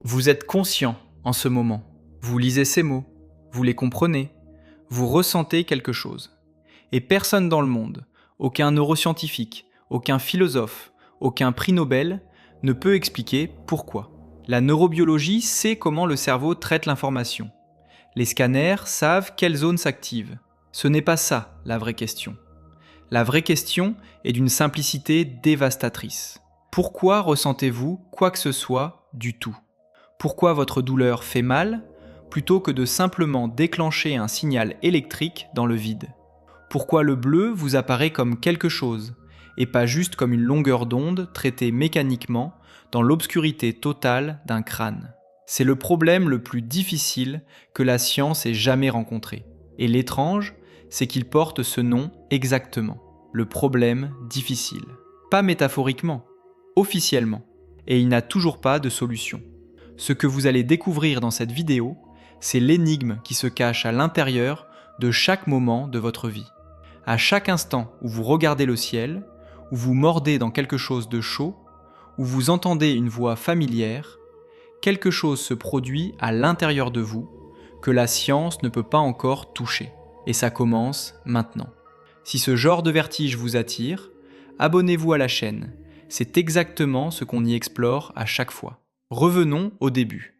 Vous êtes conscient en ce moment. Vous lisez ces mots, vous les comprenez, vous ressentez quelque chose. Et personne dans le monde, aucun neuroscientifique, aucun philosophe, aucun prix Nobel ne peut expliquer pourquoi. La neurobiologie sait comment le cerveau traite l'information. Les scanners savent quelles zones s'activent. Ce n'est pas ça la vraie question. La vraie question est d'une simplicité dévastatrice. Pourquoi ressentez-vous quoi que ce soit du tout ? Pourquoi votre douleur fait mal plutôt que de simplement déclencher un signal électrique dans le vide ? Pourquoi le bleu vous apparaît comme quelque chose et pas juste comme une longueur d'onde traitée mécaniquement dans l'obscurité totale d'un crâne ? C'est le problème le plus difficile que la science ait jamais rencontré. Et l'étrange, c'est qu'il porte ce nom exactement. Le problème difficile. Pas métaphoriquement, officiellement. Et il n'a toujours pas de solution. Ce que vous allez découvrir dans cette vidéo, c'est l'énigme qui se cache à l'intérieur de chaque moment de votre vie. À chaque instant où vous regardez le ciel, où vous mordez dans quelque chose de chaud, où vous entendez une voix familière, quelque chose se produit à l'intérieur de vous que la science ne peut pas encore toucher. Et ça commence maintenant. Si ce genre de vertige vous attire, abonnez-vous à la chaîne. C'est exactement ce qu'on y explore à chaque fois. Revenons au début.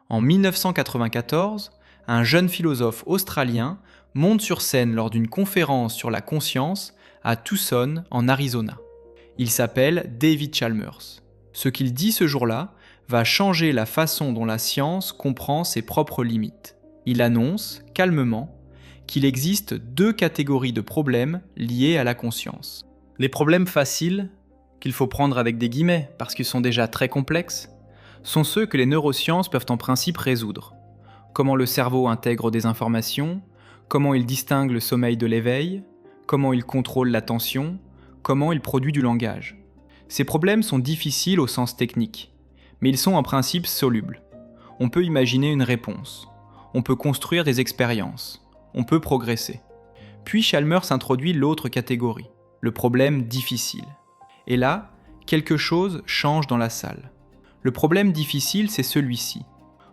En 1994, un jeune philosophe australien monte sur scène lors d'une conférence sur la conscience à Tucson, en Arizona. Il s'appelle David Chalmers. Ce qu'il dit ce jour-là va changer la façon dont la science comprend ses propres limites. Il annonce, calmement, qu'il existe deux catégories de problèmes liés à la conscience. Les problèmes faciles, qu'il faut prendre avec des guillemets parce qu'ils sont déjà très complexes, sont ceux que les neurosciences peuvent en principe résoudre. Comment le cerveau intègre des informations, comment il distingue le sommeil de l'éveil, comment il contrôle l'attention, comment il produit du langage. Ces problèmes sont difficiles au sens technique, mais ils sont en principe solubles. On peut imaginer une réponse, on peut construire des expériences, on peut progresser. Puis Chalmers introduit l'autre catégorie, le problème difficile. Et là, quelque chose change dans la salle. Le problème difficile, c'est celui-ci.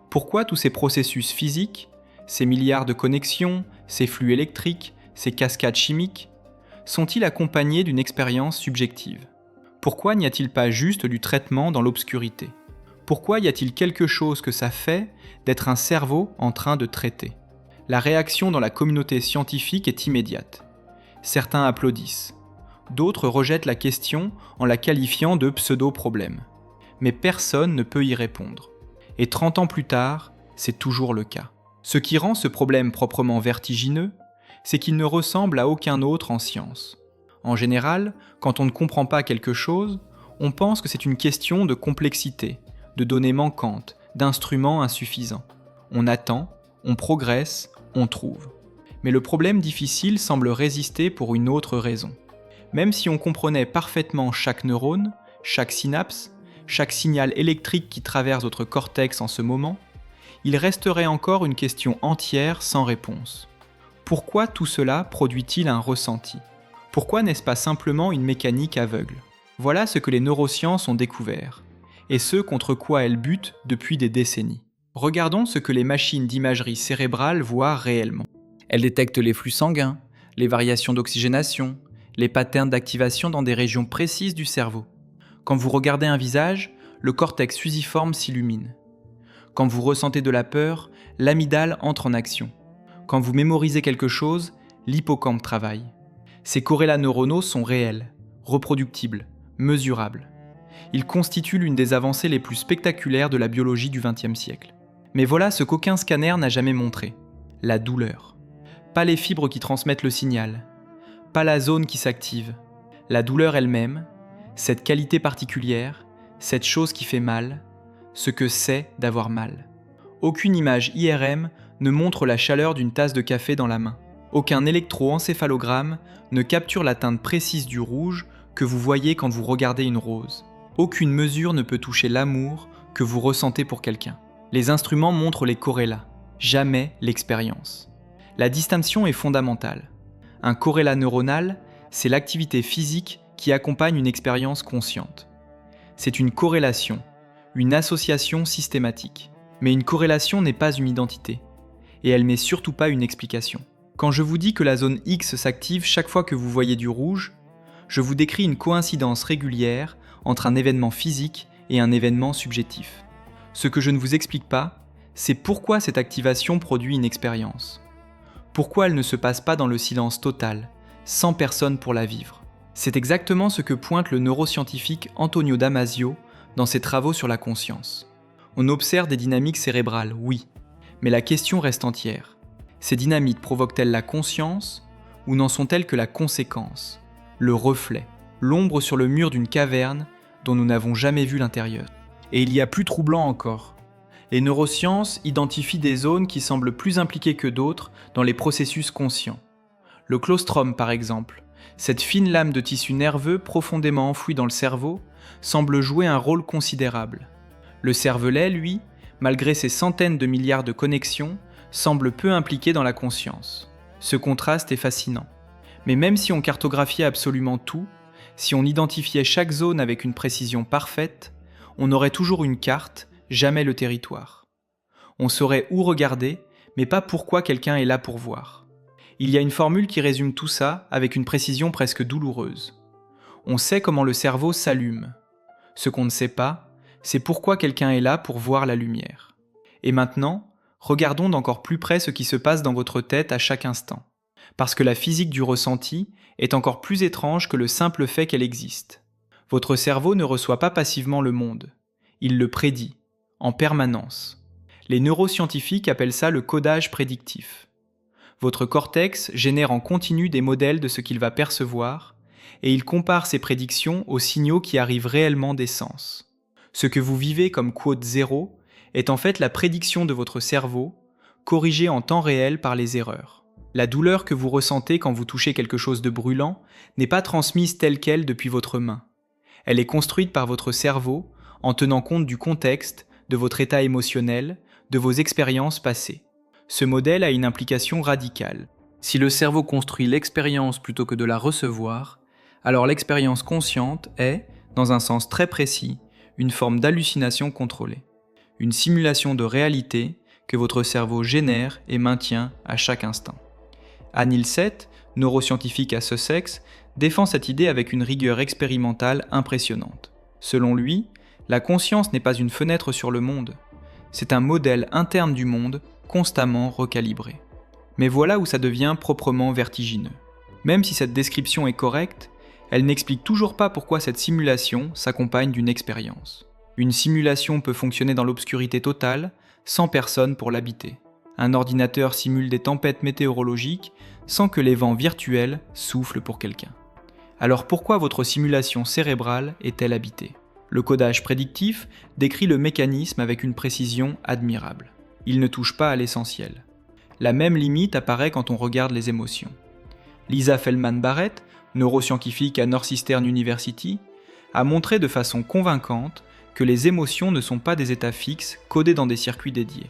Pourquoi tous ces processus physiques, ces milliards de connexions, ces flux électriques, ces cascades chimiques, sont-ils accompagnés d'une expérience subjective ? Pourquoi n'y a-t-il pas juste du traitement dans l'obscurité ? Pourquoi y a-t-il quelque chose que ça fait d'être un cerveau en train de traiter ? La réaction dans la communauté scientifique est immédiate. Certains applaudissent. D'autres rejettent la question en la qualifiant de pseudo-problème. Mais personne ne peut y répondre. Et 30 ans plus tard, c'est toujours le cas. Ce qui rend ce problème proprement vertigineux, c'est qu'il ne ressemble à aucun autre en science. En général, quand on ne comprend pas quelque chose, on pense que c'est une question de complexité, de données manquantes, d'instruments insuffisants. On attend, on progresse, on trouve. Mais le problème difficile semble résister pour une autre raison. Même si on comprenait parfaitement chaque neurone, chaque synapse, chaque signal électrique qui traverse votre cortex en ce moment, il resterait encore une question entière sans réponse. Pourquoi tout cela produit-il un ressenti ? Pourquoi n'est-ce pas simplement une mécanique aveugle ? Voilà ce que les neurosciences ont découvert, et ce contre quoi elles butent depuis des décennies. Regardons ce que les machines d'imagerie cérébrale voient réellement. Elles détectent les flux sanguins, les variations d'oxygénation, les patterns d'activation dans des régions précises du cerveau. Quand vous regardez un visage, le cortex fusiforme s'illumine. Quand vous ressentez de la peur, l'amygdale entre en action. Quand vous mémorisez quelque chose, l'hippocampe travaille. Ces corrélats neuronaux sont réels, reproductibles, mesurables. Ils constituent l'une des avancées les plus spectaculaires de la biologie du XXe siècle. Mais voilà ce qu'aucun scanner n'a jamais montré. La douleur. Pas les fibres qui transmettent le signal. Pas la zone qui s'active. La douleur elle-même, cette qualité particulière, cette chose qui fait mal, ce que c'est d'avoir mal. Aucune image IRM ne montre la chaleur d'une tasse de café dans la main. Aucun électroencéphalogramme ne capture la teinte précise du rouge que vous voyez quand vous regardez une rose. Aucune mesure ne peut toucher l'amour que vous ressentez pour quelqu'un. Les instruments montrent les corrélats, jamais l'expérience. La distinction est fondamentale. Un corrélat neuronal, c'est l'activité physique qui accompagne une expérience consciente. C'est une corrélation, une association systématique. Mais une corrélation n'est pas une identité, et elle n'est surtout pas une explication. Quand je vous dis que la zone X s'active chaque fois que vous voyez du rouge, je vous décris une coïncidence régulière entre un événement physique et un événement subjectif. Ce que je ne vous explique pas, c'est pourquoi cette activation produit une expérience. Pourquoi elle ne se passe pas dans le silence total, sans personne pour la vivre. C'est exactement ce que pointe le neuroscientifique Antonio Damasio dans ses travaux sur la conscience. On observe des dynamiques cérébrales, oui, mais la question reste entière. Ces dynamiques provoquent-elles la conscience ou n'en sont-elles que la conséquence, le reflet, l'ombre sur le mur d'une caverne dont nous n'avons jamais vu l'intérieur? Et il y a plus troublant encore. Les neurosciences identifient des zones qui semblent plus impliquées que d'autres dans les processus conscients. Le claustrum, par exemple, cette fine lame de tissu nerveux profondément enfouie dans le cerveau, semble jouer un rôle considérable. Le cervelet, lui, malgré ses centaines de milliards de connexions, semble peu impliqué dans la conscience. Ce contraste est fascinant. Mais même si on cartographiait absolument tout, si on identifiait chaque zone avec une précision parfaite, on aurait toujours une carte, jamais le territoire. On saurait où regarder, mais pas pourquoi quelqu'un est là pour voir. Il y a une formule qui résume tout ça avec une précision presque douloureuse. On sait comment le cerveau s'allume. Ce qu'on ne sait pas, c'est pourquoi quelqu'un est là pour voir la lumière. Et maintenant, regardons d'encore plus près ce qui se passe dans votre tête à chaque instant. Parce que la physique du ressenti est encore plus étrange que le simple fait qu'elle existe. Votre cerveau ne reçoit pas passivement le monde. Il le prédit, en permanence. Les neuroscientifiques appellent ça le codage prédictif. Votre cortex génère en continu des modèles de ce qu'il va percevoir, et il compare ces prédictions aux signaux qui arrivent réellement des sens. Ce que vous vivez comme quote 0 est en fait la prédiction de votre cerveau, corrigée en temps réel par les erreurs. La douleur que vous ressentez quand vous touchez quelque chose de brûlant n'est pas transmise telle qu'elle depuis votre main. Elle est construite par votre cerveau en tenant compte du contexte, de votre état émotionnel, de vos expériences passées. Ce modèle a une implication radicale. Si le cerveau construit l'expérience plutôt que de la recevoir, alors l'expérience consciente est, dans un sens très précis, une forme d'hallucination contrôlée. Une simulation de réalité que votre cerveau génère et maintient à chaque instant. Anil Seth, neuroscientifique à Sussex, défend cette idée avec une rigueur expérimentale impressionnante. Selon lui, la conscience n'est pas une fenêtre sur le monde, c'est un modèle interne du monde constamment recalibré. Mais voilà où ça devient proprement vertigineux. Même si cette description est correcte, elle n'explique toujours pas pourquoi cette simulation s'accompagne d'une expérience. Une simulation peut fonctionner dans l'obscurité totale, sans personne pour l'habiter. Un ordinateur simule des tempêtes météorologiques sans que les vents virtuels soufflent pour quelqu'un. Alors pourquoi votre simulation cérébrale est-elle habitée ? Le codage prédictif décrit le mécanisme avec une précision admirable. Il ne touche pas à l'essentiel. La même limite apparaît quand on regarde les émotions. Lisa Feldman-Barrett, neuroscientifique à Northeastern University, a montré de façon convaincante que les émotions ne sont pas des états fixes codés dans des circuits dédiés.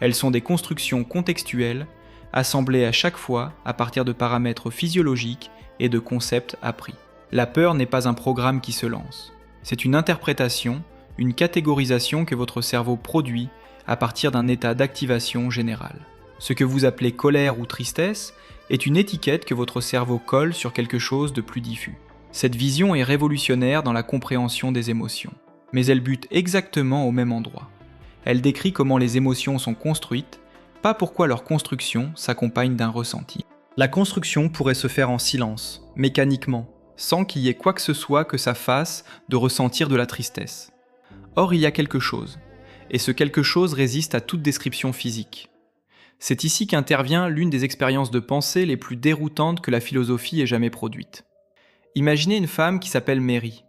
Elles sont des constructions contextuelles, assemblées à chaque fois à partir de paramètres physiologiques et de concepts appris. La peur n'est pas un programme qui se lance. C'est une interprétation, une catégorisation que votre cerveau produit à partir d'un état d'activation générale. Ce que vous appelez colère ou tristesse est une étiquette que votre cerveau colle sur quelque chose de plus diffus. Cette vision est révolutionnaire dans la compréhension des émotions, mais elle bute exactement au même endroit. Elle décrit comment les émotions sont construites, pas pourquoi leur construction s'accompagne d'un ressenti. La construction pourrait se faire en silence, mécaniquement, sans qu'il y ait quoi que ce soit que ça fasse de ressentir de la tristesse. Or, il y a quelque chose, et ce quelque chose résiste à toute description physique. C'est ici qu'intervient l'une des expériences de pensée les plus déroutantes que la philosophie ait jamais produites. Imaginez une femme qui s'appelle Mary.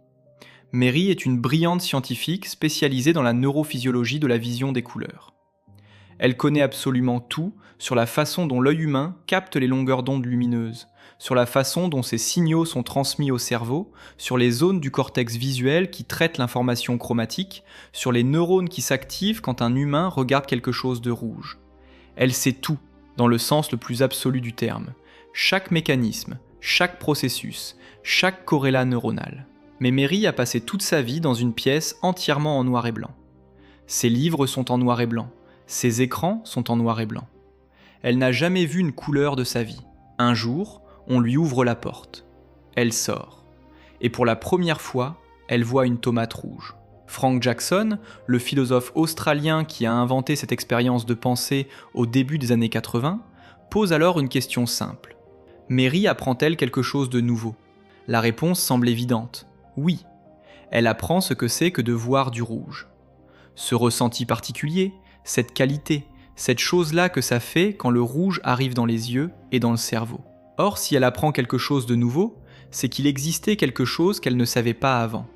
Mary est une brillante scientifique spécialisée dans la neurophysiologie de la vision des couleurs. Elle connaît absolument tout sur la façon dont l'œil humain capte les longueurs d'onde lumineuses, sur la façon dont ces signaux sont transmis au cerveau, sur les zones du cortex visuel qui traitent l'information chromatique, sur les neurones qui s'activent quand un humain regarde quelque chose de rouge. Elle sait tout, dans le sens le plus absolu du terme. Chaque mécanisme, chaque processus, chaque corrélat neuronal. Mais Mary a passé toute sa vie dans une pièce entièrement en noir et blanc. Ses livres sont en noir et blanc. Ses écrans sont en noir et blanc. Elle n'a jamais vu une couleur de sa vie. Un jour, on lui ouvre la porte. Elle sort. Et pour la première fois, elle voit une tomate rouge. Frank Jackson, le philosophe australien qui a inventé cette expérience de pensée au début des années 80, pose alors une question simple. Mary apprend-elle quelque chose de nouveau ? La réponse semble évidente. Oui. Elle apprend ce que c'est que de voir du rouge. Ce ressenti particulier, cette qualité, cette chose-là que ça fait quand le rouge arrive dans les yeux et dans le cerveau. Or, si elle apprend quelque chose de nouveau, c'est qu'il existait quelque chose qu'elle ne savait pas avant,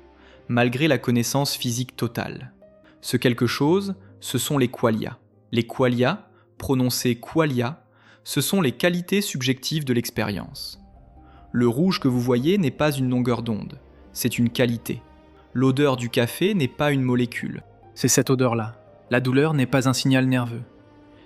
malgré la connaissance physique totale. Ce quelque chose, ce sont les qualia. Les qualia, prononcés qualia, ce sont les qualités subjectives de l'expérience. Le rouge que vous voyez n'est pas une longueur d'onde, c'est une qualité. L'odeur du café n'est pas une molécule, c'est cette odeur-là. La douleur n'est pas un signal nerveux.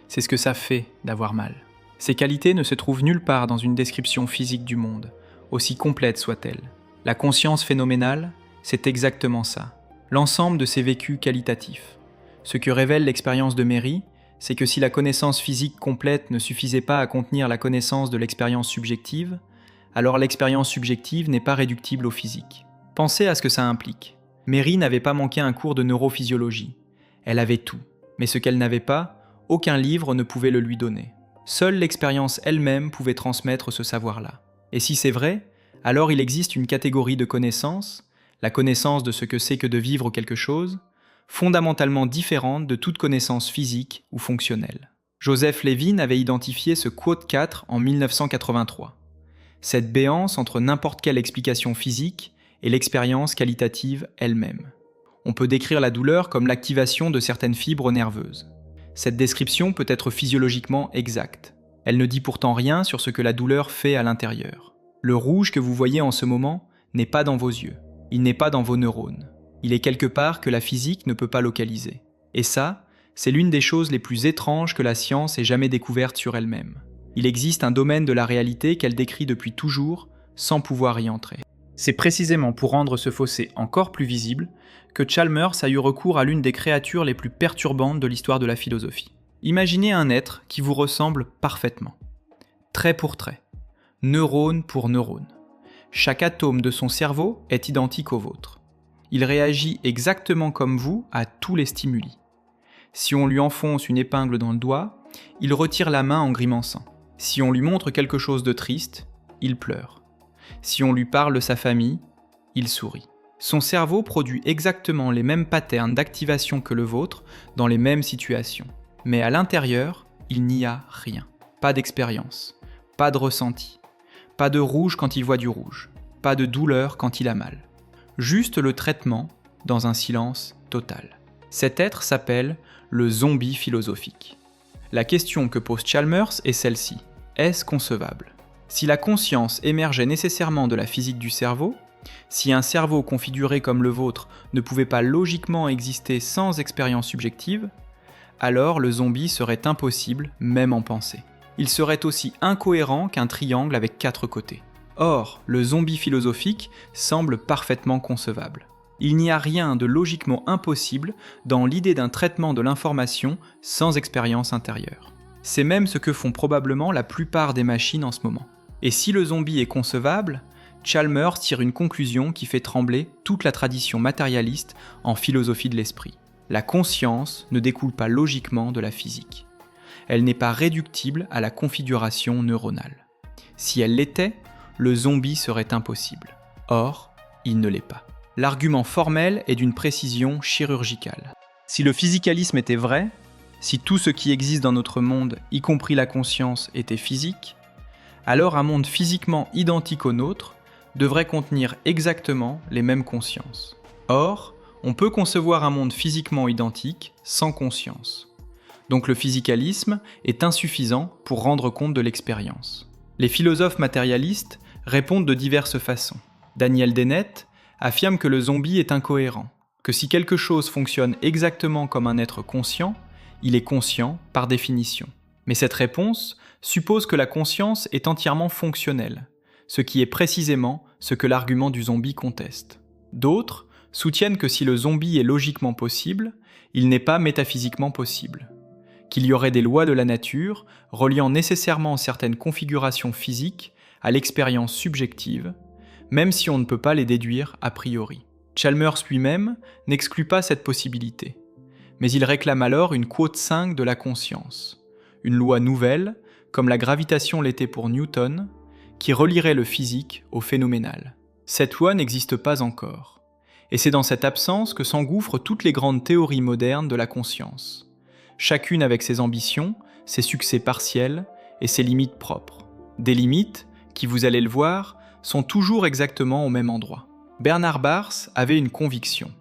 C'est ce que ça fait d'avoir mal. Ces qualités ne se trouvent nulle part dans une description physique du monde, aussi complète soit-elle. La conscience phénoménale, c'est exactement ça. L'ensemble de ces vécus qualitatifs. Ce que révèle l'expérience de Mary, c'est que si la connaissance physique complète ne suffisait pas à contenir la connaissance de l'expérience subjective, alors l'expérience subjective n'est pas réductible au physique. Pensez à ce que ça implique. Mary n'avait pas manqué un cours de neurophysiologie. Elle avait tout. Mais ce qu'elle n'avait pas, aucun livre ne pouvait le lui donner. Seule l'expérience elle-même pouvait transmettre ce savoir-là. Et si c'est vrai, alors il existe une catégorie de connaissances, la connaissance de ce que c'est que de vivre quelque chose, fondamentalement différente de toute connaissance physique ou fonctionnelle. Joseph Levine avait identifié ce quote 4 en 1983. Cette béance entre n'importe quelle explication physique et l'expérience qualitative elle-même. On peut décrire la douleur comme l'activation de certaines fibres nerveuses. Cette description peut être physiologiquement exacte. Elle ne dit pourtant rien sur ce que la douleur fait à l'intérieur. Le rouge que vous voyez en ce moment n'est pas dans vos yeux. Il n'est pas dans vos neurones. Il est quelque part que la physique ne peut pas localiser. Et ça, c'est l'une des choses les plus étranges que la science ait jamais découvertes sur elle-même. Il existe un domaine de la réalité qu'elle décrit depuis toujours, sans pouvoir y entrer. C'est précisément pour rendre ce fossé encore plus visible que Chalmers a eu recours à l'une des créatures les plus perturbantes de l'histoire de la philosophie. Imaginez un être qui vous ressemble parfaitement. Trait pour trait. Neurone pour neurone. Chaque atome de son cerveau est identique au vôtre. Il réagit exactement comme vous à tous les stimuli. Si on lui enfonce une épingle dans le doigt, il retire la main en grimaçant. Si on lui montre quelque chose de triste, il pleure. Si on lui parle de sa famille, il sourit. Son cerveau produit exactement les mêmes patterns d'activation que le vôtre dans les mêmes situations. Mais à l'intérieur, il n'y a rien. Pas d'expérience, pas de ressenti, pas de rouge quand il voit du rouge, pas de douleur quand il a mal. Juste le traitement dans un silence total. Cet être s'appelle le zombie philosophique. La question que pose Chalmers est celle-ci. Est-ce concevable ? Si la conscience émergeait nécessairement de la physique du cerveau, si un cerveau configuré comme le vôtre ne pouvait pas logiquement exister sans expérience subjective, alors le zombie serait impossible même en pensée. Il serait aussi incohérent qu'un triangle avec 4 côtés. Or, le zombie philosophique semble parfaitement concevable. Il n'y a rien de logiquement impossible dans l'idée d'un traitement de l'information sans expérience intérieure. C'est même ce que font probablement la plupart des machines en ce moment. Et si le zombie est concevable, Chalmers tire une conclusion qui fait trembler toute la tradition matérialiste en philosophie de l'esprit. La conscience ne découle pas logiquement de la physique. Elle n'est pas réductible à la configuration neuronale. Si elle l'était, le zombie serait impossible. Or, il ne l'est pas. L'argument formel est d'une précision chirurgicale. Si le physicalisme était vrai, si tout ce qui existe dans notre monde, y compris la conscience, était physique, alors un monde physiquement identique au nôtre devrait contenir exactement les mêmes consciences. Or, on peut concevoir un monde physiquement identique sans conscience. Donc le physicalisme est insuffisant pour rendre compte de l'expérience. Les philosophes matérialistes répondent de diverses façons. Daniel Dennett affirme que le zombie est incohérent, que si quelque chose fonctionne exactement comme un être conscient, il est conscient par définition. Mais cette réponse suppose que la conscience est entièrement fonctionnelle, ce qui est précisément ce que l'argument du zombie conteste. D'autres soutiennent que si le zombie est logiquement possible, il n'est pas métaphysiquement possible. Qu'il y aurait des lois de la nature reliant nécessairement certaines configurations physiques à l'expérience subjective, même si on ne peut pas les déduire a priori. Chalmers lui-même n'exclut pas cette possibilité, mais il réclame alors une quote 5 de la conscience, une loi nouvelle, comme la gravitation l'était pour Newton, qui relierait le physique au phénoménal. Cette loi n'existe pas encore, et c'est dans cette absence que s'engouffrent toutes les grandes théories modernes de la conscience, chacune avec ses ambitions, ses succès partiels et ses limites propres. Des limites qui, vous allez le voir, sont toujours exactement au même endroit. Bernard Baars avait une conviction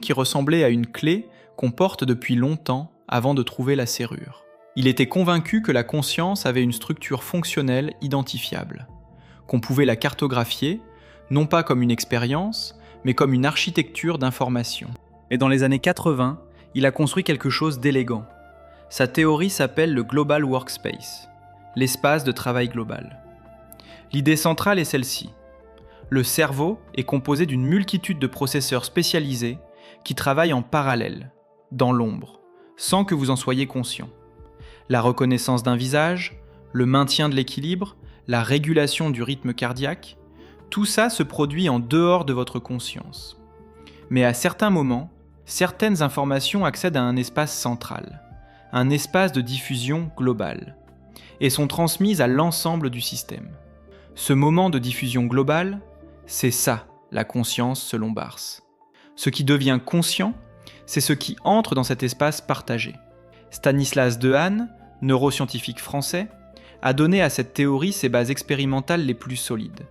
qui ressemblait à une clé qu'on porte depuis longtemps avant de trouver la serrure. Il était convaincu que la conscience avait une structure fonctionnelle identifiable, qu'on pouvait la cartographier, non pas comme une expérience, mais comme une architecture d'information. Et dans les années 80, il a construit quelque chose d'élégant. Sa théorie s'appelle le Global Workspace, l'espace de travail global. L'idée centrale est celle-ci. Le cerveau est composé d'une multitude de processeurs spécialisés qui travaillent en parallèle, dans l'ombre, sans que vous en soyez conscient. La reconnaissance d'un visage, le maintien de l'équilibre, la régulation du rythme cardiaque, tout ça se produit en dehors de votre conscience. Mais à certains moments, certaines informations accèdent à un espace central, un espace de diffusion globale, et sont transmises à l'ensemble du système. Ce moment de diffusion globale, c'est ça, la conscience selon Baars. Ce qui devient conscient, c'est ce qui entre dans cet espace partagé. Stanislas Dehaene, neuroscientifique français, a donné à cette théorie ses bases expérimentales les plus solides.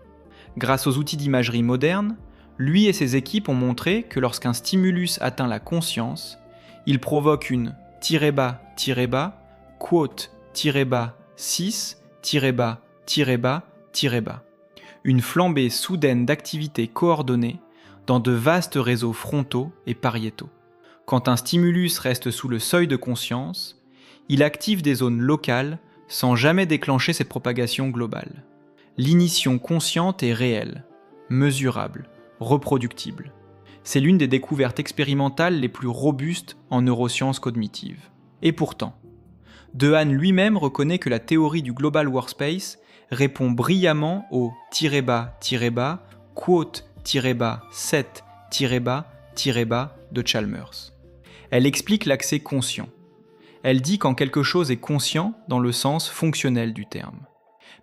Grâce aux outils d'imagerie moderne, lui et ses équipes ont montré que lorsqu'un stimulus atteint la conscience, il provoque une --, quote --, 6 --, une flambée soudaine d'activité coordonnée dans de vastes réseaux frontaux et pariétaux. Quand un stimulus reste sous le seuil de conscience, il active des zones locales sans jamais déclencher cette propagation globale. L'initiation consciente est réelle, mesurable, reproductible. C'est l'une des découvertes expérimentales les plus robustes en neurosciences cognitives. Et pourtant, Dehaene lui-même reconnaît que la théorie du Global Workspace répond brillamment au --, quote --, 7 --, de Chalmers. Elle explique l'accès conscient. Elle dit quand quelque chose est conscient dans le sens fonctionnel du terme.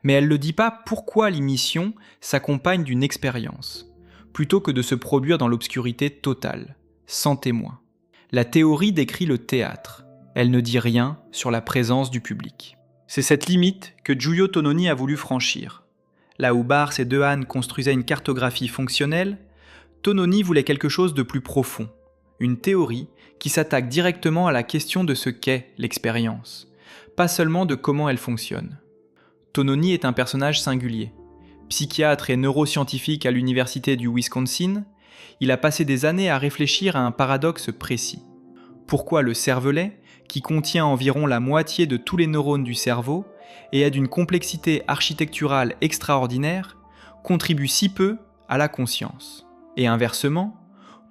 Mais elle ne dit pas pourquoi l'émission s'accompagne d'une expérience, plutôt que de se produire dans l'obscurité totale, sans témoin. La théorie décrit le théâtre. Elle ne dit rien sur la présence du public. C'est cette limite que Giulio Tononi a voulu franchir. Là où Baars et Dehaene construisaient une cartographie fonctionnelle, Tononi voulait quelque chose de plus profond, une théorie qui s'attaque directement à la question de ce qu'est l'expérience, pas seulement de comment elle fonctionne. Tononi est un personnage singulier. Psychiatre et neuroscientifique à l'université du Wisconsin, il a passé des années à réfléchir à un paradoxe précis. Pourquoi le cervelet, qui contient environ la moitié de tous les neurones du cerveau et est d'une complexité architecturale extraordinaire, contribue si peu à la conscience? Et inversement,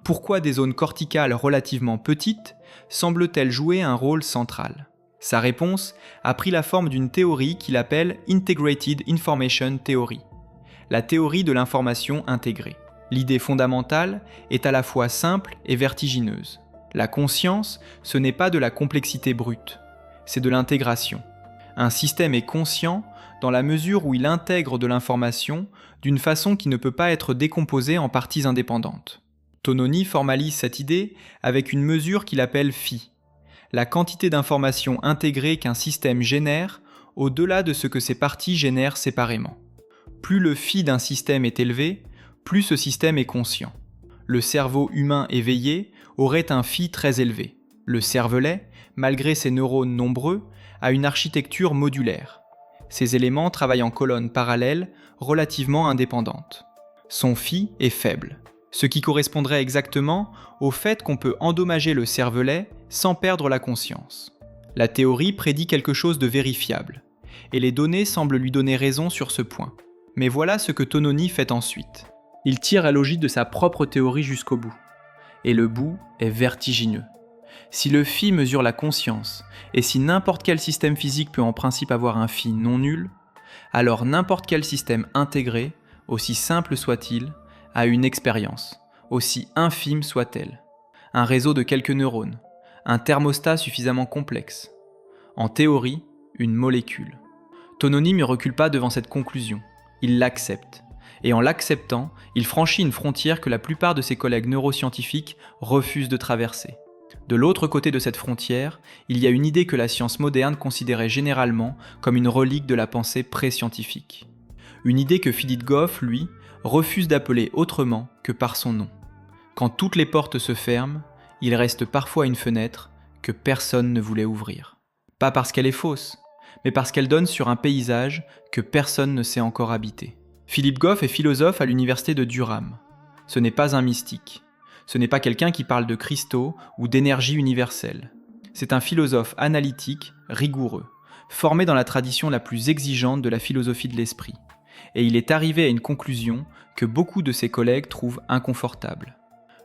pourquoi des zones corticales relativement petites semblent-elles jouer un rôle central? Sa réponse a pris la forme d'une théorie qu'il appelle Integrated Information Theory, la théorie de l'information intégrée. L'idée fondamentale est à la fois simple et vertigineuse. La conscience, ce n'est pas de la complexité brute, c'est de l'intégration. Un système est conscient dans la mesure où il intègre de l'information d'une façon qui ne peut pas être décomposée en parties indépendantes. Tononi formalise cette idée avec une mesure qu'il appelle phi, la quantité d'informations intégrées qu'un système génère au-delà de ce que ses parties génèrent séparément. Plus le phi d'un système est élevé, plus ce système est conscient. Le cerveau humain éveillé aurait un phi très élevé. Le cervelet, malgré ses neurones nombreux, a une architecture modulaire. Ces éléments travaillent en colonnes parallèles, relativement indépendantes. Son phi est faible, ce qui correspondrait exactement au fait qu'on peut endommager le cervelet sans perdre la conscience. La théorie prédit quelque chose de vérifiable, et les données semblent lui donner raison sur ce point. Mais voilà ce que Tononi fait ensuite. Il tire la logique de sa propre théorie jusqu'au bout. Et le bout est vertigineux. Si le phi mesure la conscience, et si n'importe quel système physique peut en principe avoir un phi non nul, alors n'importe quel système intégré, aussi simple soit-il, a une expérience, aussi infime soit-elle. Un réseau de quelques neurones, un thermostat suffisamment complexe. En théorie, une molécule. Tononi ne recule pas devant cette conclusion, il l'accepte. Et en l'acceptant, il franchit une frontière que la plupart de ses collègues neuroscientifiques refusent de traverser. De l'autre côté de cette frontière, il y a une idée que la science moderne considérait généralement comme une relique de la pensée pré-scientifique. Une idée que Philippe Goff, lui, refuse d'appeler autrement que par son nom. Quand toutes les portes se ferment, il reste parfois une fenêtre que personne ne voulait ouvrir. Pas parce qu'elle est fausse, mais parce qu'elle donne sur un paysage que personne ne sait encore habiter. Philippe Goff est philosophe à l'université de Durham. Ce n'est pas un mystique. Ce n'est pas quelqu'un qui parle de cristaux ou d'énergie universelle. C'est un philosophe analytique, rigoureux, formé dans la tradition la plus exigeante de la philosophie de l'esprit. Et il est arrivé à une conclusion que beaucoup de ses collègues trouvent inconfortable.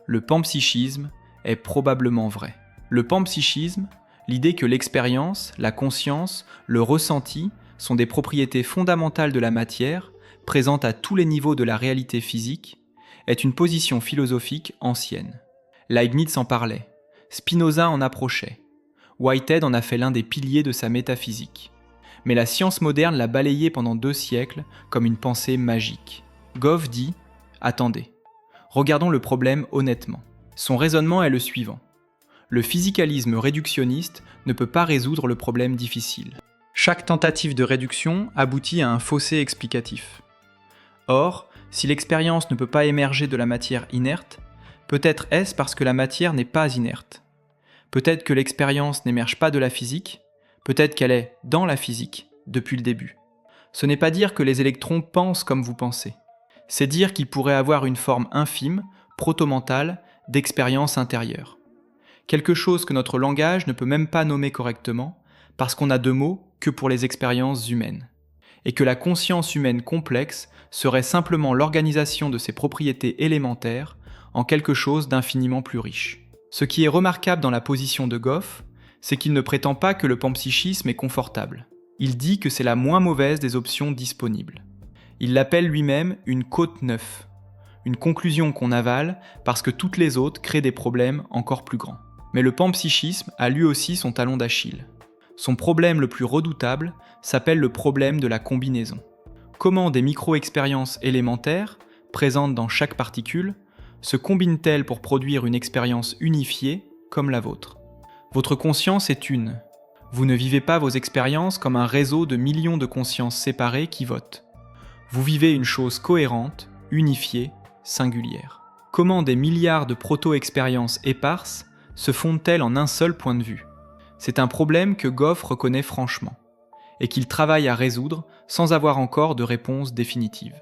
Le panpsychisme est probablement vrai. Le panpsychisme, l'idée que l'expérience, la conscience, le ressenti sont des propriétés fondamentales de la matière, présentes à tous les niveaux de la réalité physique, est une position philosophique ancienne. Leibniz en parlait, Spinoza en approchait, Whitehead en a fait l'un des piliers de sa métaphysique. Mais la science moderne l'a balayé pendant 2 siècles comme une pensée magique. Goff dit « Attendez, regardons le problème honnêtement ». Son raisonnement est le suivant. Le physicalisme réductionniste ne peut pas résoudre le problème difficile. Chaque tentative de réduction aboutit à un fossé explicatif. Or, si l'expérience ne peut pas émerger de la matière inerte, peut-être est-ce parce que la matière n'est pas inerte. Peut-être que l'expérience n'émerge pas de la physique, peut-être qu'elle est dans la physique depuis le début. Ce n'est pas dire que les électrons pensent comme vous pensez. C'est dire qu'ils pourraient avoir une forme infime, proto-mentale, d'expérience intérieure. Quelque chose que notre langage ne peut même pas nommer correctement, parce qu'on n'a de mots que pour les expériences humaines. Et que la conscience humaine complexe serait simplement l'organisation de ses propriétés élémentaires en quelque chose d'infiniment plus riche. Ce qui est remarquable dans la position de Goff, c'est qu'il ne prétend pas que le panpsychisme est confortable. Il dit que c'est la moins mauvaise des options disponibles. Il l'appelle lui-même une côte neuve, une conclusion qu'on avale parce que toutes les autres créent des problèmes encore plus grands. Mais le panpsychisme a lui aussi son talon d'Achille. Son problème le plus redoutable s'appelle le problème de la combinaison. Comment des micro-expériences élémentaires, présentes dans chaque particule, se combinent-elles pour produire une expérience unifiée comme la vôtre ? Votre conscience est une. Vous ne vivez pas vos expériences comme un réseau de millions de consciences séparées qui votent. Vous vivez une chose cohérente, unifiée, singulière. Comment des milliards de proto-expériences éparses se fondent-elles en un seul point de vue ? C'est un problème que Goff reconnaît franchement, et qu'il travaille à résoudre sans avoir encore de réponse définitive.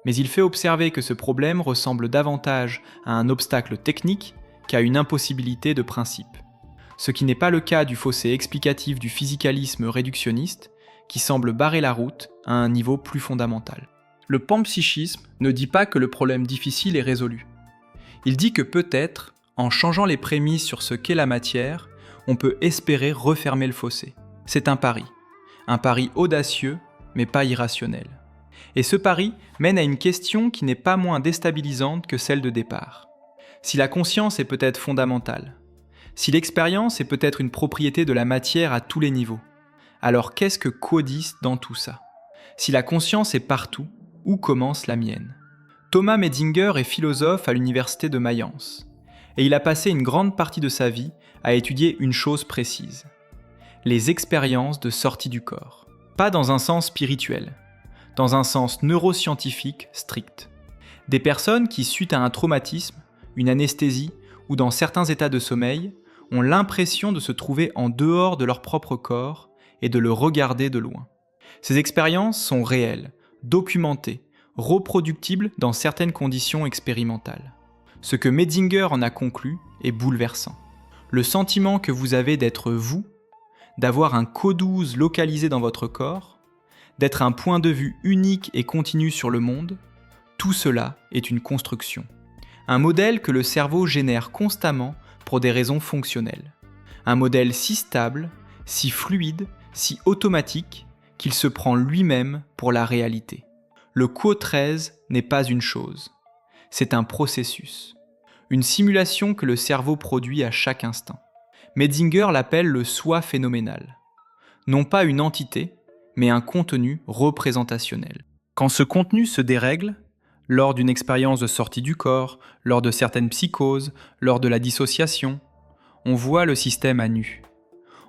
Mais il fait observer que ce problème ressemble davantage à un obstacle technique qu'à une impossibilité de principe. Ce qui n'est pas le cas du fossé explicatif du physicalisme réductionniste, qui semble barrer la route à un niveau plus fondamental. Le panpsychisme ne dit pas que le problème difficile est résolu. Il dit que peut-être, en changeant les prémices sur ce qu'est la matière, on peut espérer refermer le fossé. C'est un pari audacieux, mais pas irrationnel. Et ce pari mène à une question qui n'est pas moins déstabilisante que celle de départ. Si la conscience est peut-être fondamentale, si l'expérience est peut-être une propriété de la matière à tous les niveaux, alors qu'est-ce que Codis dans tout ça ? Si la conscience est partout, où commence la mienne ? Thomas Medinger est philosophe à l'université de Mayence, et il a passé une grande partie de sa vie à étudier une chose précise, les expériences de sortie du corps. Pas dans un sens spirituel, dans un sens neuroscientifique strict. Des personnes qui, suite à un traumatisme, une anesthésie ou dans certains états de sommeil, ont l'impression de se trouver en dehors de leur propre corps et de le regarder de loin. Ces expériences sont réelles, documentées, reproductibles dans certaines conditions expérimentales. Ce que Medinger en a conclu est bouleversant. Le sentiment que vous avez d'être vous, d'avoir un Co12 localisé dans votre corps, d'être un point de vue unique et continu sur le monde, Tout cela est une construction. Un modèle que le cerveau génère constamment pour des raisons fonctionnelles. Un modèle si stable, si fluide, si automatique qu'il se prend lui-même pour la réalité. Le Quo 13 n'est pas une chose, c'est un processus. Une simulation que le cerveau produit à chaque instant. Metzinger l'appelle le soi phénoménal. Non pas une entité, mais un contenu représentationnel. Quand ce contenu se dérègle, lors d'une expérience de sortie du corps, lors de certaines psychoses, lors de la dissociation, on voit le système à nu.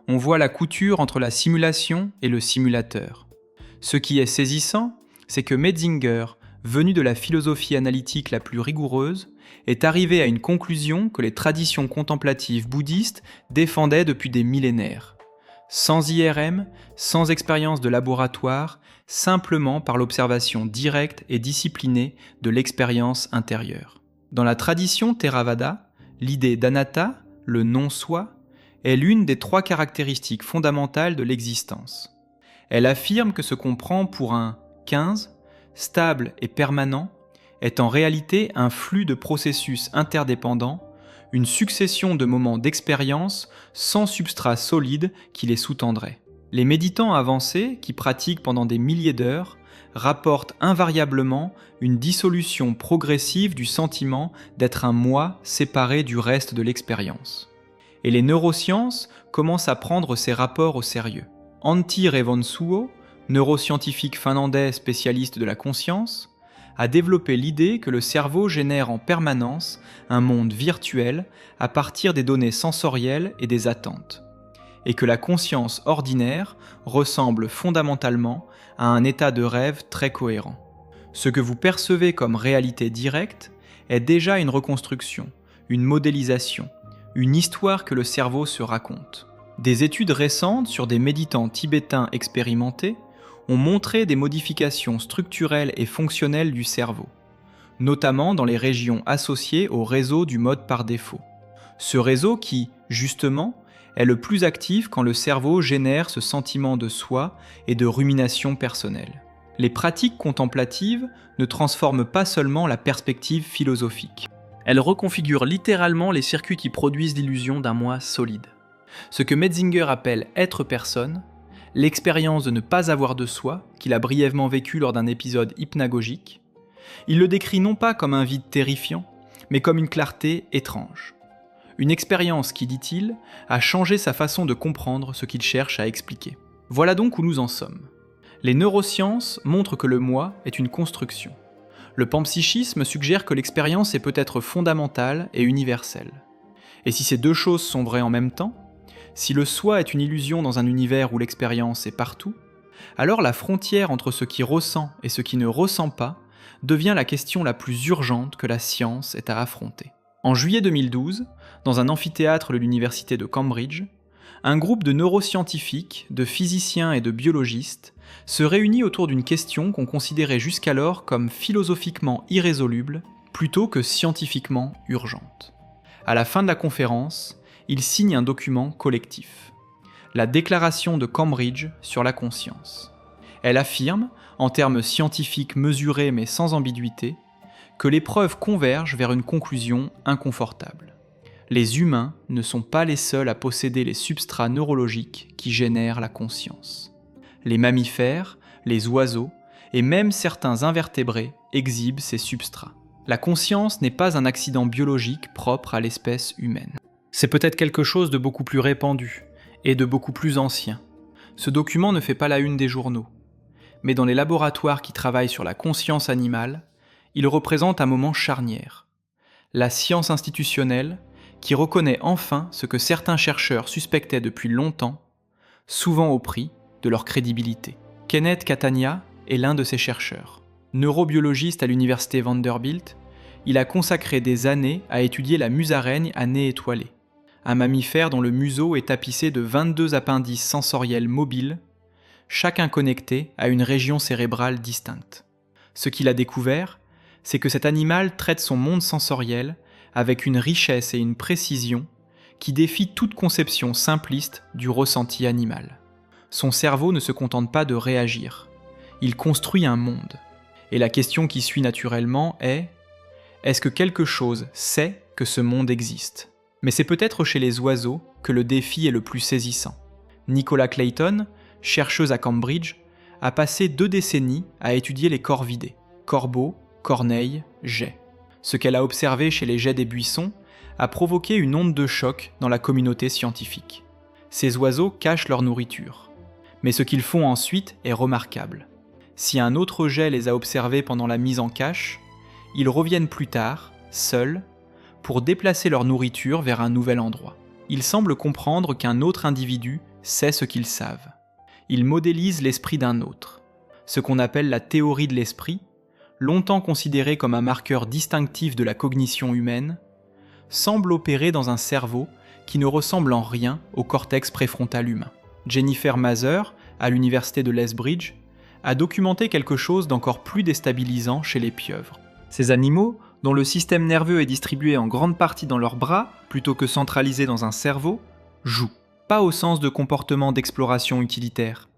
On voit la couture entre la simulation et le simulateur. Ce qui est saisissant, c'est que Metzinger, venu de la philosophie analytique la plus rigoureuse, est arrivé à une conclusion que les traditions contemplatives bouddhistes défendaient depuis des millénaires. Sans IRM, sans expérience de laboratoire, simplement par l'observation directe et disciplinée de l'expérience intérieure. Dans la tradition Theravada, l'idée d'anatta, le non-soi, est l'une des 3 caractéristiques fondamentales de l'existence. Elle affirme que ce qu'on prend pour un 15, stable et permanent, est en réalité un flux de processus interdépendants, une succession de moments d'expérience sans substrat solide qui les sous-tendrait. Les méditants avancés, qui pratiquent pendant des milliers d'heures, rapportent invariablement une dissolution progressive du sentiment d'être un moi séparé du reste de l'expérience. Et les neurosciences commencent à prendre ces rapports au sérieux. Antti Revonsuo, neuroscientifique finlandais spécialiste de la conscience, a développé l'idée que le cerveau génère en permanence un monde virtuel à partir des données sensorielles et des attentes, et que la conscience ordinaire ressemble fondamentalement à un état de rêve très cohérent. Ce que vous percevez comme réalité directe est déjà une reconstruction, une modélisation, une histoire que le cerveau se raconte. Des études récentes sur des méditants tibétains expérimentés ont montré des modifications structurelles et fonctionnelles du cerveau, notamment dans les régions associées au réseau du mode par défaut. Ce réseau qui, justement, est le plus actif quand le cerveau génère ce sentiment de soi et de rumination personnelle. Les pratiques contemplatives ne transforment pas seulement la perspective philosophique. Elles reconfigurent littéralement les circuits qui produisent l'illusion d'un moi solide. Ce que Metzinger appelle être personne, l'expérience de ne pas avoir de soi, qu'il a brièvement vécu lors d'un épisode hypnagogique, il le décrit non pas comme un vide terrifiant, mais comme une clarté étrange. Une expérience qui, dit-il, a changé sa façon de comprendre ce qu'il cherche à expliquer. Voilà donc où nous en sommes. Les neurosciences montrent que le moi est une construction. Le panpsychisme suggère que l'expérience est peut-être fondamentale et universelle. Et si ces 2 choses sont vraies en même temps, si le soi est une illusion dans un univers où l'expérience est partout, alors la frontière entre ce qui ressent et ce qui ne ressent pas devient la question la plus urgente que la science ait à affronter. En juillet 2012, dans un amphithéâtre de l'université de Cambridge, un groupe de neuroscientifiques, de physiciens et de biologistes se réunit autour d'une question qu'on considérait jusqu'alors comme philosophiquement irrésoluble plutôt que scientifiquement urgente. À la fin de la conférence, ils signent un document collectif, la Déclaration de Cambridge sur la conscience. Elle affirme, en termes scientifiques mesurés mais sans ambiguïté, que les preuves convergent vers une conclusion inconfortable. Les humains ne sont pas les seuls à posséder les substrats neurologiques qui génèrent la conscience. Les mammifères, les oiseaux et même certains invertébrés exhibent ces substrats. La conscience n'est pas un accident biologique propre à l'espèce humaine. C'est peut-être quelque chose de beaucoup plus répandu et de beaucoup plus ancien. Ce document ne fait pas la une des journaux, mais dans les laboratoires qui travaillent sur la conscience animale, il représente un moment charnière. La science institutionnelle qui reconnaît enfin ce que certains chercheurs suspectaient depuis longtemps, souvent au prix de leur crédibilité. Kenneth Catania est l'un de ces chercheurs. Neurobiologiste à l'université Vanderbilt, il a consacré des années à étudier la musaraigne à nez étoilé, un mammifère dont le museau est tapissé de 22 appendices sensoriels mobiles, chacun connecté à une région cérébrale distincte. Ce qu'il a découvert, c'est que cet animal traite son monde sensoriel avec une richesse et une précision qui défient toute conception simpliste du ressenti animal. Son cerveau ne se contente pas de réagir, il construit un monde. Et la question qui suit naturellement est: est-ce que quelque chose sait que ce monde existe? Mais c'est peut-être chez les oiseaux que le défi est le plus saisissant. Nicola Clayton, chercheuse à Cambridge, a passé 2 décennies à étudier les corvidés, corbeaux, corneilles, geais. Ce qu'elle a observé chez les geais des buissons a provoqué une onde de choc dans la communauté scientifique. Ces oiseaux cachent leur nourriture. Mais ce qu'ils font ensuite est remarquable. Si un autre jet les a observés pendant la mise en cache, ils reviennent plus tard, seuls, pour déplacer leur nourriture vers un nouvel endroit. Ils semblent comprendre qu'un autre individu sait ce qu'ils savent. Ils modélisent l'esprit d'un autre. Ce qu'on appelle la théorie de l'esprit, longtemps considérée comme un marqueur distinctif de la cognition humaine, semble opérer dans un cerveau qui ne ressemble en rien au cortex préfrontal humain. Jennifer Mather, à l'université de Lethbridge, a documenté quelque chose d'encore plus déstabilisant chez les pieuvres. Ces animaux, dont le système nerveux est distribué en grande partie dans leurs bras plutôt que centralisé dans un cerveau, jouent. Pas au sens de comportement d'exploration utilitaire.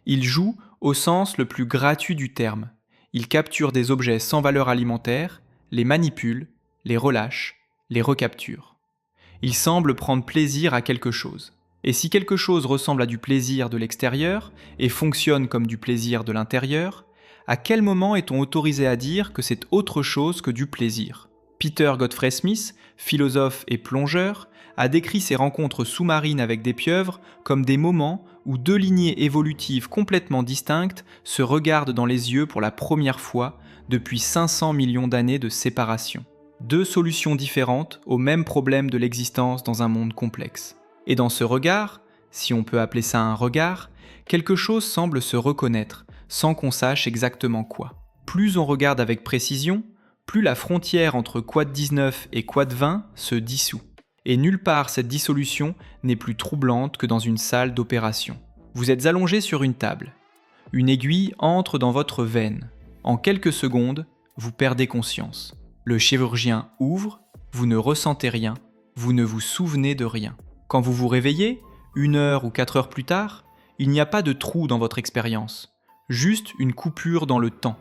Ils jouent au sens le plus gratuit du terme. Ils capturent des objets sans valeur alimentaire, les manipulent, les relâchent, les recapturent. Ils semblent prendre plaisir à quelque chose. Et si quelque chose ressemble à du plaisir de l'extérieur et fonctionne comme du plaisir de l'intérieur, à quel moment est-on autorisé à dire que c'est autre chose que du plaisir? Peter Godfrey Smith, philosophe et plongeur, a décrit ces rencontres sous-marines avec des pieuvres comme des moments où 2 lignées évolutives complètement distinctes se regardent dans les yeux pour la première fois depuis 500 millions d'années de séparation. 2 solutions différentes au même problème de l'existence dans un monde complexe. Et dans ce regard, si on peut appeler ça un regard, quelque chose semble se reconnaître, sans qu'on sache exactement quoi. Plus on regarde avec précision, plus la frontière entre quad 19 et quad 20 se dissout. Et nulle part cette dissolution n'est plus troublante que dans une salle d'opération. Vous êtes allongé sur une table. Une aiguille entre dans votre veine. En quelques secondes, vous perdez conscience. Le chirurgien ouvre, vous ne ressentez rien, vous ne vous souvenez de rien. Quand vous vous réveillez, 1 heure ou 4 heures plus tard, il n'y a pas de trou dans votre expérience. Juste une coupure dans le temps,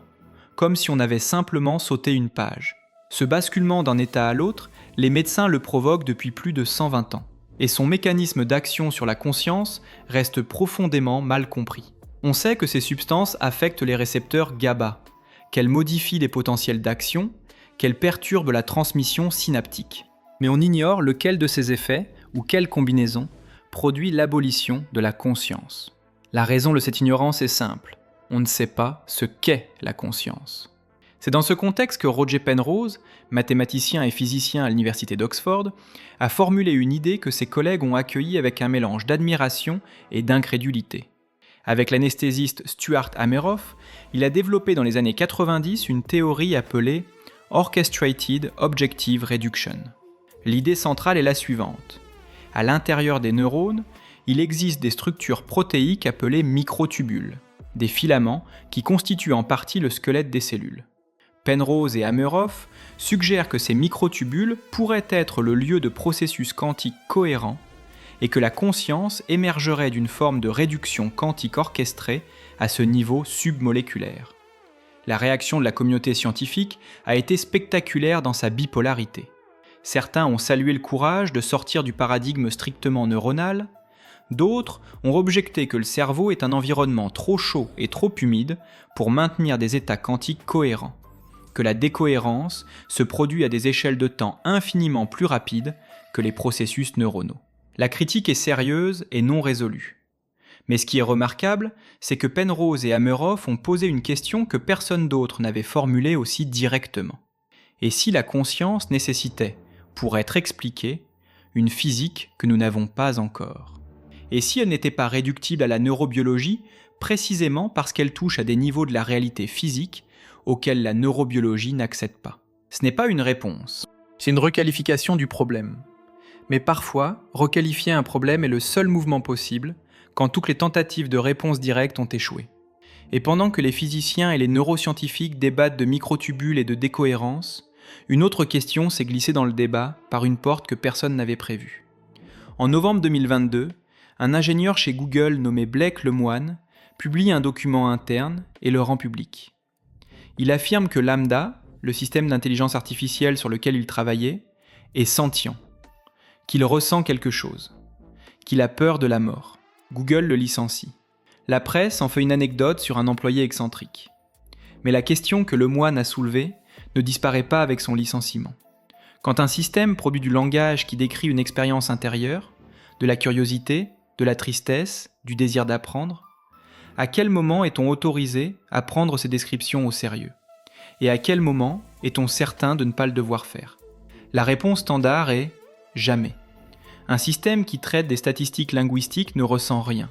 comme si on avait simplement sauté une page. Ce basculement d'un état à l'autre, les médecins le provoquent depuis plus de 120 ans. Et son mécanisme d'action sur la conscience reste profondément mal compris. On sait que ces substances affectent les récepteurs GABA, qu'elles modifient les potentiels d'action, qu'elles perturbent la transmission synaptique. Mais on ignore lequel de ces effets, ou quelle combinaison, produit l'abolition de la conscience. La raison de cette ignorance est simple. On ne sait pas ce qu'est la conscience. C'est dans ce contexte que Roger Penrose, mathématicien et physicien à l'université d'Oxford, a formulé une idée que ses collègues ont accueillie avec un mélange d'admiration et d'incrédulité. Avec l'anesthésiste Stuart Hameroff, il a développé dans les années 90 une théorie appelée Orchestrated Objective Reduction. L'idée centrale est la suivante. À l'intérieur des neurones, il existe des structures protéiques appelées microtubules, des filaments qui constituent en partie le squelette des cellules. Penrose et Hameroff suggèrent que ces microtubules pourraient être le lieu de processus quantiques cohérents et que la conscience émergerait d'une forme de réduction quantique orchestrée à ce niveau submoléculaire. La réaction de la communauté scientifique a été spectaculaire dans sa bipolarité. Certains ont salué le courage de sortir du paradigme strictement neuronal, d'autres ont objecté que le cerveau est un environnement trop chaud et trop humide pour maintenir des états quantiques cohérents, que la décohérence se produit à des échelles de temps infiniment plus rapides que les processus neuronaux. La critique est sérieuse et non résolue. Mais ce qui est remarquable, c'est que Penrose et Hameroff ont posé une question que personne d'autre n'avait formulée aussi directement. Et si la conscience nécessitait, pour être expliquée, une physique que nous n'avons pas encore? Et si elle n'était pas réductible à la neurobiologie, précisément parce qu'elle touche à des niveaux de la réalité physique auxquels la neurobiologie n'accède pas? Ce n'est pas une réponse, c'est une requalification du problème. Mais parfois, requalifier un problème est le seul mouvement possible quand toutes les tentatives de réponse directe ont échoué. Et pendant que les physiciens et les neuroscientifiques débattent de microtubules et de décohérence, une autre question s'est glissée dans le débat par une porte que personne n'avait prévue. En novembre 2022, un ingénieur chez Google nommé Blake Lemoine publie un document interne et le rend public. Il affirme que Lambda, le système d'intelligence artificielle sur lequel il travaillait, est sentient, qu'il ressent quelque chose, qu'il a peur de la mort. Google le licencie. La presse en fait une anecdote sur un employé excentrique. Mais la question que le moine a soulevée ne disparaît pas avec son licenciement. Quand un système produit du langage qui décrit une expérience intérieure, de la curiosité, de la tristesse, du désir d'apprendre, à quel moment est-on autorisé à prendre ces descriptions au sérieux ? Et à quel moment est-on certain de ne pas le devoir faire ? La réponse standard est « jamais ». Un système qui traite des statistiques linguistiques ne ressent rien.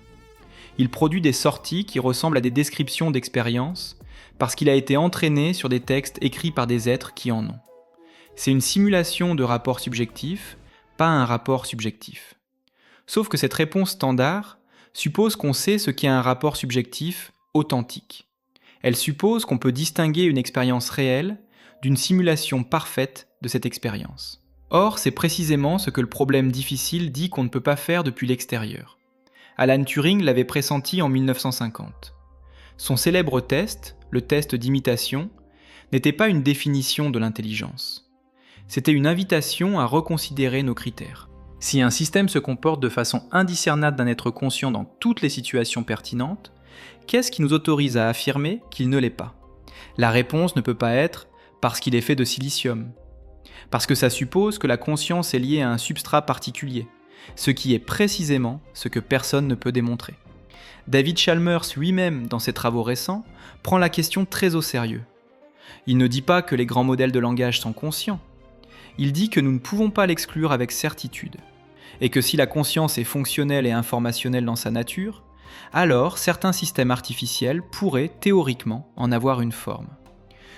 Il produit des sorties qui ressemblent à des descriptions d'expériences parce qu'il a été entraîné sur des textes écrits par des êtres qui en ont. C'est une simulation de rapport subjectif, pas un rapport subjectif. Sauf que cette réponse standard suppose qu'on sait ce qu'est un rapport subjectif authentique. Elle suppose qu'on peut distinguer une expérience réelle d'une simulation parfaite de cette expérience. Or, c'est précisément ce que le problème difficile dit qu'on ne peut pas faire depuis l'extérieur. Alan Turing l'avait pressenti en 1950. Son célèbre test, le test d'imitation, n'était pas une définition de l'intelligence. C'était une invitation à reconsidérer nos critères. Si un système se comporte de façon indiscernable d'un être conscient dans toutes les situations pertinentes, qu'est-ce qui nous autorise à affirmer qu'il ne l'est pas ? La réponse ne peut pas être « parce qu'il est fait de silicium », parce que ça suppose que la conscience est liée à un substrat particulier, ce qui est précisément ce que personne ne peut démontrer. David Chalmers lui-même, dans ses travaux récents, prend la question très au sérieux. Il ne dit pas que les grands modèles de langage sont conscients. Il dit que nous ne pouvons pas l'exclure avec certitude, et que si la conscience est fonctionnelle et informationnelle dans sa nature, alors certains systèmes artificiels pourraient théoriquement en avoir une forme.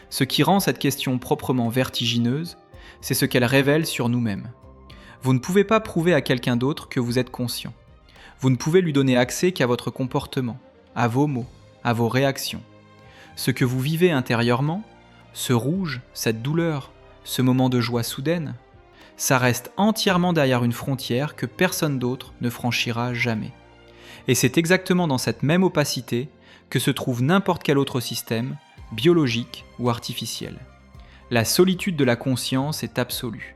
Ce qui rend cette question proprement vertigineuse, c'est ce qu'elle révèle sur nous-mêmes. Vous ne pouvez pas prouver à quelqu'un d'autre que vous êtes conscient. Vous ne pouvez lui donner accès qu'à votre comportement, à vos mots, à vos réactions. Ce que vous vivez intérieurement, ce rouge, cette douleur, ce moment de joie soudaine, ça reste entièrement derrière une frontière que personne d'autre ne franchira jamais. Et c'est exactement dans cette même opacité que se trouve n'importe quel autre système, biologique ou artificiel. La solitude de la conscience est absolue.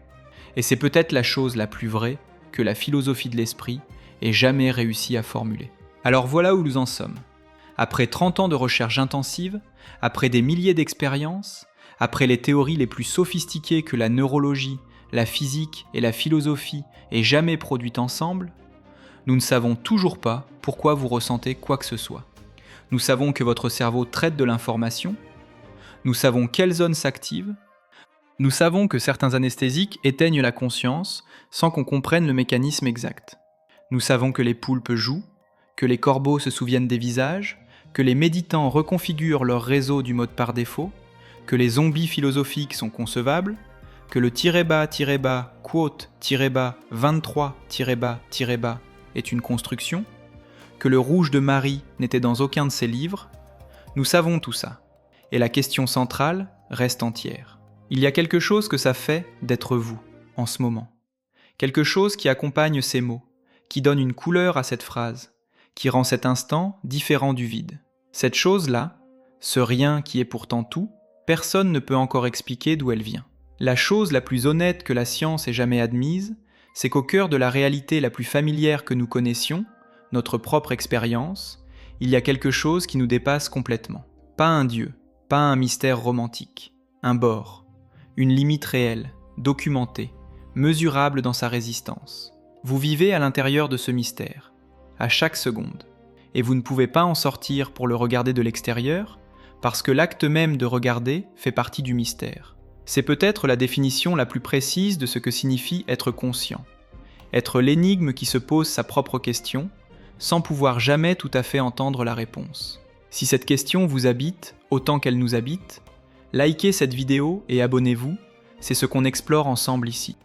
Et c'est peut-être la chose la plus vraie que la philosophie de l'esprit ait jamais réussi à formuler. Alors voilà où nous en sommes. Après 30 ans de recherche intensive, après des milliers d'expériences, après les théories les plus sophistiquées que la neurologie, la physique et la philosophie aient jamais produites ensemble, nous ne savons toujours pas pourquoi vous ressentez quoi que ce soit. Nous savons que votre cerveau traite de l'information, nous savons quelles zones s'activent, nous savons que certains anesthésiques éteignent la conscience sans qu'on comprenne le mécanisme exact. Nous savons que les poulpes jouent, que les corbeaux se souviennent des visages, que les méditants reconfigurent leur réseau du mode par défaut, que les zombies philosophiques sont concevables, que le _bas, quote, _bas, 23, _bas est une construction, que le rouge de Marie n'était dans aucun de ses livres, nous savons tout ça. Et la question centrale reste entière. Il y a quelque chose que ça fait d'être vous, en ce moment. Quelque chose qui accompagne ces mots, qui donne une couleur à cette phrase, qui rend cet instant différent du vide. Cette chose-là, ce rien qui est pourtant tout, personne ne peut encore expliquer d'où elle vient. La chose la plus honnête que la science ait jamais admise, c'est qu'au cœur de la réalité la plus familière que nous connaissions, notre propre expérience, il y a quelque chose qui nous dépasse complètement. Pas un dieu, pas un mystère romantique, un bord, une limite réelle, documentée, mesurable dans sa résistance. Vous vivez à l'intérieur de ce mystère, à chaque seconde, et vous ne pouvez pas en sortir pour le regarder de l'extérieur, parce que l'acte même de regarder fait partie du mystère. C'est peut-être la définition la plus précise de ce que signifie être conscient. Être l'énigme qui se pose sa propre question, sans pouvoir jamais tout à fait entendre la réponse. Si cette question vous habite autant qu'elle nous habite, likez cette vidéo et abonnez-vous, c'est ce qu'on explore ensemble ici.